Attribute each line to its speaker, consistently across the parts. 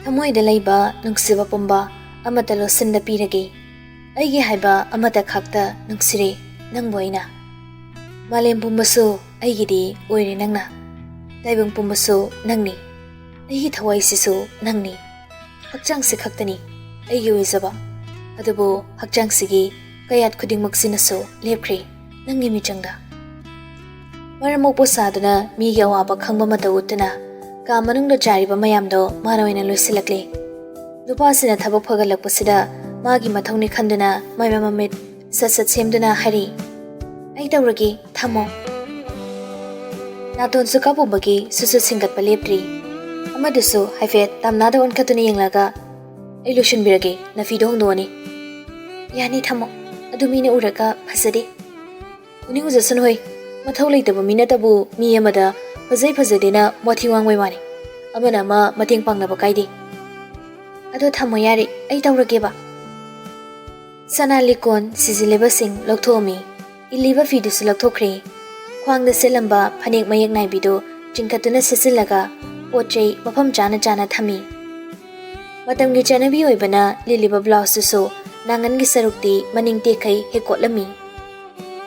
Speaker 1: Thamoida leiba nungsiba pumba amata losinda pirage aigi haiba amata khakta nungsire nangboina malem pumbasu aigidi oire nangna taibang pumbasu nangni aigi thawai sisu nangni hakjang se khaktani aigi oizaba adubo hakjang sigi kayat khudingmak sinasu lepkhre nangi michangda maramok posaduna mi yawa ba khangba mata utna ka manungda jariba mayamdo marawaina loisilakle nupasina thabak phagalakpasida magi mathongni khanduna maima mamit sasat semduna hari ai tawragi thamo naton su kapubagi susu singat paleptri amadusu haifet tamnada onkatuni yenglaga ai lotion birage na fidong doni yani thamo adumine uraka phasade uni ujasan hoi mathau leitaba minatabu mi amada fazai fazadena mathi wangwai mani amana ma mating pangnaba kaide ado thamo yari ai tawrage ba sana likon sizileba sing lokthomi iliba fidusu lokthokre khwangda selamba phanek mayak naibido jingkatuna sesilaga pochei mafam jana jana thami matamgi chanabi oibana liliba blouse so nangan gi sarukti maning tekhai hekotlami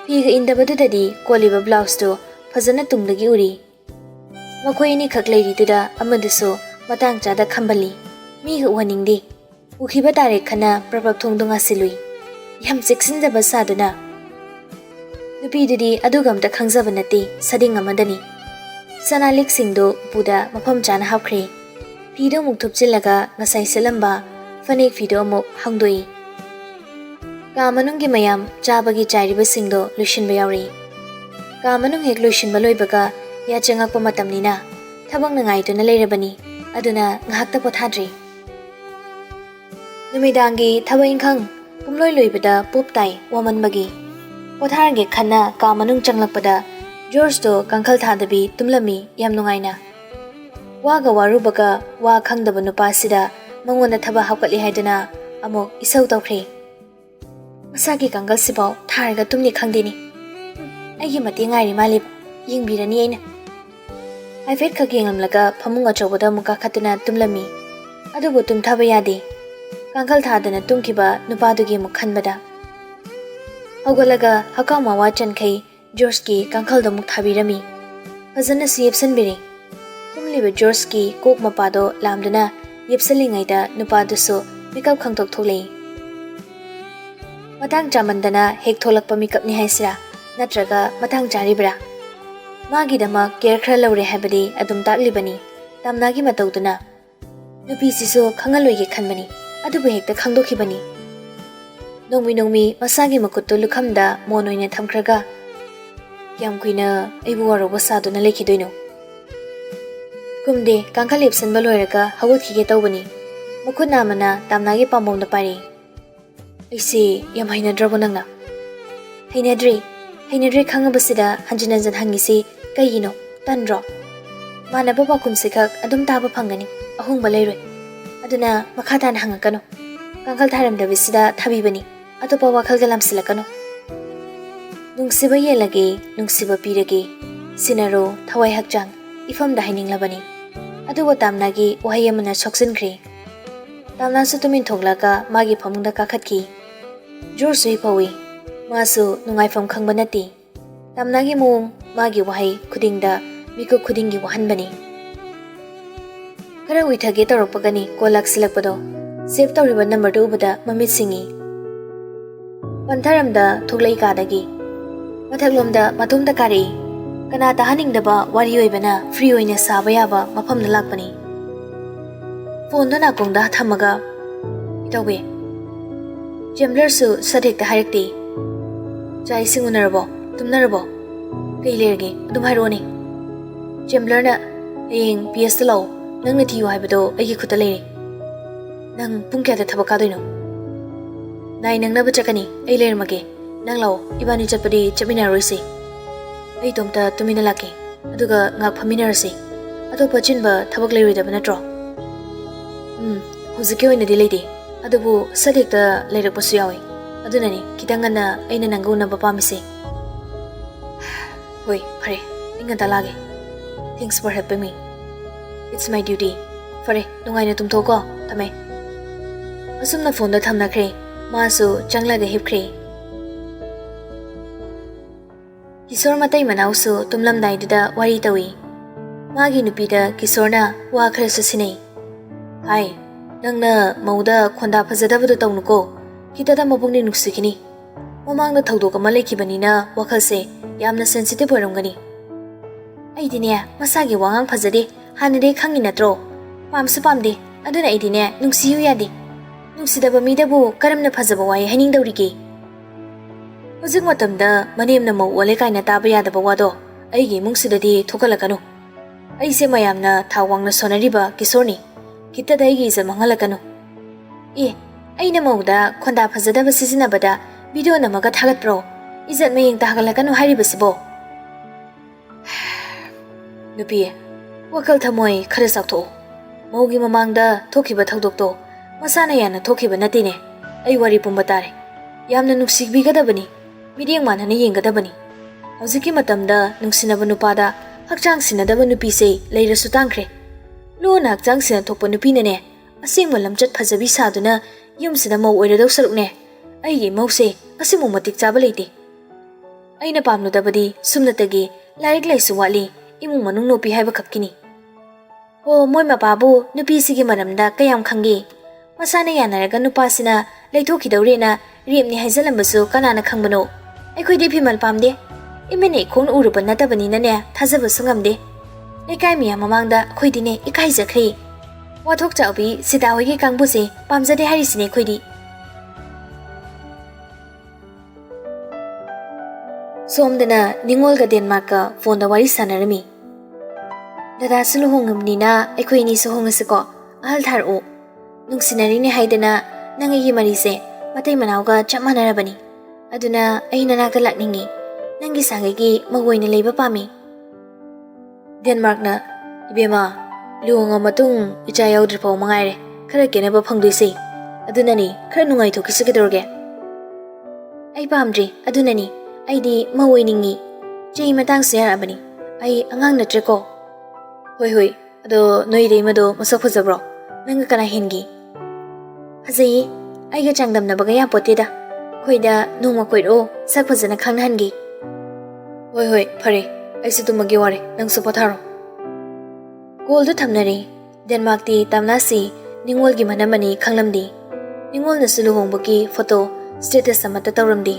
Speaker 1: figa indabadudadi koliba blouse to fazana tungdagi uri makoini khakleiri tuda amaduso matang chada khambali mi ga waningdi ukhiba tare khana prabab thongdunga silui yam seksinjaba saduna nupididi adugamta khangjaba nati sading amadani sanalik singdo buda mafam chana hapkhre fido muk thupchilaga ngasai selamba fanek fido muk hangdoi ka manunggi mayam chabagi chairiba singdo lushinba yauri ka manung hek lushinba loibaga ya changakpa matamnina thabang nangai tuna leirabani aduna ngahakta pothadri numidangi thaba inkhang pumloi loibada poptai wamanbagi potharge khana ka manung changlakpada George to kankhal thadabi tumlami yam nungaina waga warubaga wa khangdaba nupasida mangona thaba hawkatli haidana amok isau tawkhre masagi kangal sibau tharga tumni khangdeni aigi mati ngairi malib yingbirani aina haifet khagengamlaga phamunga chobada muka khatuna tumlami adubu tumthaba yade kankhal thadana tumkiba nupadugi mukhanbada hawgalaga hakama wachankhai George ki kankhal da muk thabirami fazana siyepsanbiri tumliba George ki kok mapado lamduna yepsalingai da nupaduso mikap khangtok tholei matang chamandana hek tholakpa mikap ni haisira natraga matang jaribra magi dama care khra lawre habadi adum taklibani tamnagi matawduna nupi siso khangaloi ge khanbani adubu hekta khangdokhibani nongmi masagi makutto lukhamda monoina thamkhraga yam kuina aibu waroba saduna lekhidoino kumde kankhal epsan baloiraga hawut khige tawbani mukhuna mana tamnagi pamomda pari aise yam haina drabonangna hainadre khangabasida hanjinanjan hangisi kaigino tandro mana baba kumsikak adum taba phangani ahungba leiroi aduna makhadan hangakano kankhal tharamdabisida thabibani atopa wakhal galamsilakano nungsiba yelage nungsiba pirage sinaro thawai hakjang ifamda haininglabani aduba tamnagi wahayamana soksinkhre tamna su tumin thoglaka magi phamungda kakhatki jor sui pawi masu nungaifam khangba nati tamnagi mung magi wahai khudingda miku khudingi wahanbani kara uithage torokpagani kolak silakpado save tawriba number 2 ubada mamit singi pantharamda thoglai kadagi mathaglomda matumda kari kana tahaningdaba wari oibana free oina saba yaba mafamda lakpani phone dona kongda thamaga itawe jemler su sadhekta harekti chai singunarbo tumnarbo kailerge adum haironi jemler na eng ps law nangna thiyu haibado aigi khuta leire nang pung kya da thabakadoino nai nangna bachakani ai lermage nang law ibani chapadi chapina roise ai tomta tumina laki aduga ngak phaminarase ado pachinba thabak leirida banatro huzike oina di leide adubu sadhekta leirakpasu yawi adunani kitangana aina nanga unaba pamise hoi phare inganta lage thanks for helping me it's my duty ꯐꯔꯦ ꯅꯨꯡꯉꯥꯏꯅ ꯇꯨꯝꯊꯣꯛꯀꯣ ꯊꯝꯃꯦ ꯑꯁꯨꯝꯅ ꯐꯣꯟꯗ ꯊꯝꯅꯈ꯭ꯔꯦ ꯃꯥꯁꯨ ꯆꯪꯂꯒ ꯍꯤꯞꯈ꯭ꯔꯦ ꯀꯤꯁꯣꯔ ꯃꯇꯩ ꯃꯅꯥꯎꯁꯨ ꯇꯨꯝꯂꯝꯗꯥꯏꯗꯨꯗ ꯋꯥꯔꯤ ꯇꯧꯏ ꯃꯥꯒꯤ ꯅꯨꯄꯤꯗ ꯀꯤꯁꯣꯔꯅ ꯋꯥ ꯈꯔꯁꯨ ꯁꯤꯟꯅꯩ ꯍꯥꯏ ꯅꯪꯅ ꯃꯧꯗ ꯈꯣꯟꯗꯥ ꯐꯖꯗꯕꯗꯣ ꯇꯧꯅꯨꯀꯣ ꯈꯤꯇꯗ ꯃꯕꯨꯡꯅꯤ ꯅꯨꯡꯁꯤꯈꯤꯅꯤ ꯃꯃꯥꯡꯗ ꯊꯧꯗꯣꯛ ꯑꯃ ꯂꯩꯈꯤꯕꯅꯤꯅ ꯋꯥꯈꯜꯁꯦ ꯌꯥꯝꯅ ꯁꯦꯟꯁꯤꯇꯤꯚ ꯑꯣꯏꯔꯝꯒꯅꯤ ꯑꯩꯗꯤꯅꯦ ꯃꯁꯥꯒꯤ ꯋꯥꯉꯥꯡ ꯐꯖꯗꯦ ꯍꯥꯟꯅꯗꯤ ꯈꯪꯉꯤ ꯅꯠꯇ꯭ꯔꯣ ꯄꯥꯝꯁꯨ ꯄꯥꯝꯗꯦ ꯑꯗꯨꯅ ꯑꯩꯗꯤꯅꯦ ꯅꯨꯡꯁꯤꯌꯨ ꯌꯥꯗꯦ ꯅꯨꯡꯁꯤꯗꯕ ꯃꯤꯗꯕꯨ ꯀꯔꯝꯅ ꯐꯖꯕ ꯋꯥꯍꯩ ꯍꯥꯏꯅꯤꯡꯗꯧꯔꯤꯒꯦ ꯍꯧꯖꯤꯛ ꯃꯇꯝꯗ ꯃꯅꯦꯝꯅ ꯃꯧ ꯑꯣꯜꯂꯦ ꯀꯥꯏꯅ ꯇꯥꯕ ꯌꯥꯗꯕ ꯋꯥꯗꯣ ꯑꯩꯒꯤ ꯏꯃꯨꯡꯁꯤꯗꯗꯤ ꯊꯣꯛꯍꯜꯂꯛꯀꯅꯨ ꯑꯩꯁꯦ ꯃꯌꯥꯝꯅ ꯊꯥꯛ ꯋꯥꯡꯅ ꯁꯣꯟꯅꯔꯤꯕ ꯀꯤꯁꯣꯔꯅꯤ ꯈꯤꯇꯗ ꯑꯩꯒꯤ ꯏꯖꯠ ꯃꯥꯡꯍꯜꯂꯛꯀꯅꯨ ꯑꯦ ꯑꯩꯅ ꯃꯧꯗ ꯈꯣꯟꯗꯥ ꯐꯖꯗꯕ ꯁꯤꯖꯤꯟꯅꯕꯗ ꯚꯤꯗꯤꯑꯣ ꯅꯝꯃꯒ ꯊꯥꯒꯠꯄ꯭ꯔꯣ ꯏꯖꯠ ꯃꯌꯦꯡ ꯇꯥꯍꯜꯂꯛꯀꯅꯨ ꯍꯥꯏꯔꯤꯕꯁꯤꯕꯣ ꯅꯨꯄꯤ ꯋꯥꯈꯜ ꯊꯃꯣꯏ ꯈꯔ ꯆꯥꯎꯊꯣꯛꯎ ꯃꯧꯒꯤ ꯃꯃꯥꯡꯗ ꯊꯣꯛꯈꯤꯕ ꯊꯧꯗꯣꯛꯇꯣ ꯃꯁꯥꯅ ꯌꯥꯅ ꯊꯣꯛꯈꯤꯕ ꯅꯠꯇꯦꯅꯦ ꯑꯩ ꯋꯥꯔꯤ ꯄꯨꯝꯕ ꯇꯥꯔꯦ ꯌꯥꯝꯅ ꯅꯨꯡꯁꯤꯕꯤꯒꯗꯕꯅꯤ ꯃꯤꯠꯌꯦꯡ ꯃꯥꯟꯅꯅ ꯌꯦꯡꯒꯗꯕꯅꯤ ꯍꯧꯖꯤꯛꯀꯤ ꯃꯇꯝꯗ ꯅꯨꯡꯁꯤꯅꯕ ꯅꯨꯄꯥꯗ ꯍꯛꯆꯥꯡ ꯁꯤꯟꯅꯗꯕ ꯅꯨꯄꯤꯁꯦ ꯂꯩꯔꯁꯨ ꯇꯥꯡꯈ꯭ꯔꯦ ꯂꯣꯟꯅ ꯍꯛꯆꯥꯡ ꯁꯤꯟꯅ ꯊꯣꯛꯄ ꯅꯨꯄꯤꯅꯅꯦ ꯑꯁꯦꯡꯕ ꯂꯝꯆꯠ ꯐꯖꯕꯤ ꯁꯥꯗꯨꯅ ꯌꯨꯝꯁꯤꯗ ꯃꯧ ꯑꯣꯏꯔꯗꯧ ꯁꯔꯨꯛꯅꯦ ꯑꯩꯒꯤ ꯃꯧꯁꯦ ꯑꯁꯤꯃꯨꯛ ꯃꯇꯤꯛ ꯆꯥꯕ ꯂꯩꯇꯦ ꯑꯩꯅ ꯄꯥꯝꯂꯨꯗꯕꯗꯤ ꯁꯨꯝꯅꯇꯒꯤ ꯂꯥꯏꯔꯤꯛ ꯂꯥꯏꯁꯨ ꯋꯥꯠꯂꯤ ꯏꯃꯨꯡ ꯃꯅꯨꯡ ꯅꯣꯞꯄꯤ ꯍꯥꯏꯕ ꯈꯛꯀꯤꯅꯤ ꯑꯣ ꯃꯣꯏ ꯃꯄꯥꯕꯨ ꯅꯨꯄꯤꯁꯤꯒꯤ ꯃꯔꯝꯗ ꯀꯌꯥꯝ ꯈꯪꯒꯦ ꯃꯁꯥꯅ ꯌꯥꯅꯔꯒ ꯅꯨꯄꯥꯁꯤꯅ ꯂꯩꯊꯣꯛꯈꯤꯗꯧꯔꯦꯅ ꯔꯦꯞꯅꯤ ꯍꯥꯏꯖꯜꯂꯝꯕꯁꯨ ꯀꯅꯥꯅ ꯈꯪꯕꯅꯣ ꯑꯩꯈꯣꯏꯗꯤ ꯐꯤꯃꯜ ꯄꯥꯝꯗꯦ ꯏꯃꯤꯠꯅ ꯏꯈꯣꯡꯅ ꯎꯔꯨꯕ ꯅꯠꯇꯕꯅꯤꯅꯅꯦ ꯊꯥꯖꯕꯁꯨ ꯉꯝꯗꯦ ꯂꯩꯀꯥꯏ ꯃꯤꯌꯥꯝ ꯃꯃꯥꯡꯗ ꯑꯩꯈꯣꯏꯗꯤꯅꯦ ꯏꯀꯥꯏꯖꯈ꯭ꯔꯦ ꯋꯥꯊꯣꯛ ꯆꯥꯎꯕꯤ ꯁꯤꯇꯥ ꯍꯣꯏꯒꯤ ꯀꯥꯡꯕꯨꯁꯦ ꯄꯥꯝꯖꯗꯦ ꯍꯥꯏꯔꯤꯁꯤꯅꯦ ꯑꯩꯈꯣꯏꯗꯤ ꯁꯣꯝꯗꯅ ꯅꯤꯡꯉꯣꯜꯒ ꯗꯦꯟꯃꯥꯔꯛꯀ ꯐꯣꯟꯗ ꯋꯥꯔꯤ ꯁꯥꯟꯅꯔꯝꯃꯤ ꯗꯗꯥꯁꯨ ꯂꯨꯍꯣꯡꯉꯕꯅꯤꯅ ꯑꯩꯈꯣꯏ ꯑꯅꯤꯁꯨ ꯍꯣꯡꯉꯁꯤꯀꯣ ꯑꯍꯜ ꯊꯥꯔꯛꯎ ꯅꯨꯡꯁꯤꯅꯔꯤꯅꯦ ꯍꯥꯏꯗꯅ ꯅꯪ ꯑꯩꯒꯤ ꯃꯔꯤꯁꯦ ꯃꯇꯩ ꯃꯅꯥꯎꯒ ꯆꯞ ꯃꯥꯟꯅꯔꯕꯅꯤ ꯑꯗꯨꯅ ꯑꯩ ꯅꯅꯥꯛꯇ ꯂꯥꯛꯅꯤꯡꯉꯤ ꯅꯪꯒꯤ ꯁꯥꯒꯩꯒꯤ ꯃꯧ ꯑꯣꯏꯅ ꯂꯩꯕ ꯄꯥꯝꯃꯤ ꯗꯦꯟꯃꯥꯔꯛꯅ ꯏꯕꯦꯝꯃ ꯂꯨꯍꯣꯡꯉ ꯃꯇꯨꯡ ꯏꯆꯥ ꯌꯥꯎꯗ꯭ꯔꯤꯐꯥꯎ ꯃꯉꯥꯏꯔꯦ ꯈꯔ ꯀꯦꯅꯕ ꯐꯪꯗꯣꯏꯁꯦ ꯑꯗꯨꯅꯅꯤ ꯈꯔ ꯅꯨꯡꯉꯥꯏꯊꯣꯛꯈꯤꯁꯤ ꯀꯩꯗꯧꯔꯒꯦ ꯑꯩ ꯄꯥꯝꯗ꯭ꯔꯤ ꯑꯗꯨꯅꯅꯤ ꯑꯩꯗꯤ ꯃꯧ ꯑꯣꯏꯅꯤꯡꯉꯤ ꯆꯍꯤ ꯃꯇꯥꯡꯁꯨ ꯌꯥꯔꯛꯑꯕꯅꯤ ꯑꯩ ꯑꯉꯥꯡ ꯅꯠꯇ꯭ꯔꯦꯀꯣ ꯍꯣꯏ ꯑꯗꯣ ꯅꯣꯏ ꯏꯇꯩꯃꯗꯣ ꯃꯁꯛ ꯐꯖꯕ꯭ꯔꯣ ꯅꯪꯒ ꯀꯅꯥ ꯍꯦꯟꯒꯤ ꯐꯖꯩꯌꯦ ꯑꯩꯒ ꯆꯥꯡꯗꯝꯅꯕꯒ ꯌꯥꯄꯣꯠꯇꯦꯗ ꯑꯩꯈꯣꯏꯗ ꯅꯣꯡꯃ ꯀꯣꯏꯔꯛꯑꯣ ꯁꯛ ꯐꯖꯅ ꯈꯪꯅꯍꯟꯒꯦ ꯍꯣꯏ ꯐꯔꯦ ꯑꯩꯁꯨ ꯇꯨꯝꯃꯒꯦ ꯋꯥꯔꯦ ꯅꯪꯁꯨ ꯄꯣꯊꯥꯔꯣ ꯀꯣꯜꯗꯨ ꯊꯝꯅꯔꯦ ꯗꯦꯟꯃꯥꯔꯛꯇꯤ ꯇꯝꯅꯥꯁꯤ ꯅꯤꯡꯉꯣꯜꯒꯤ ꯃꯅꯝꯃꯅꯤ ꯈꯪꯂꯝꯗꯦ ꯅꯤꯡꯉꯣꯜꯅꯁꯨ ꯂꯨꯍꯣꯡꯕꯒꯤ ꯐꯣꯇꯣ ꯁ꯭ꯇꯦꯇꯁ ꯑꯃꯠꯇ ꯇꯧꯔꯝꯗꯦ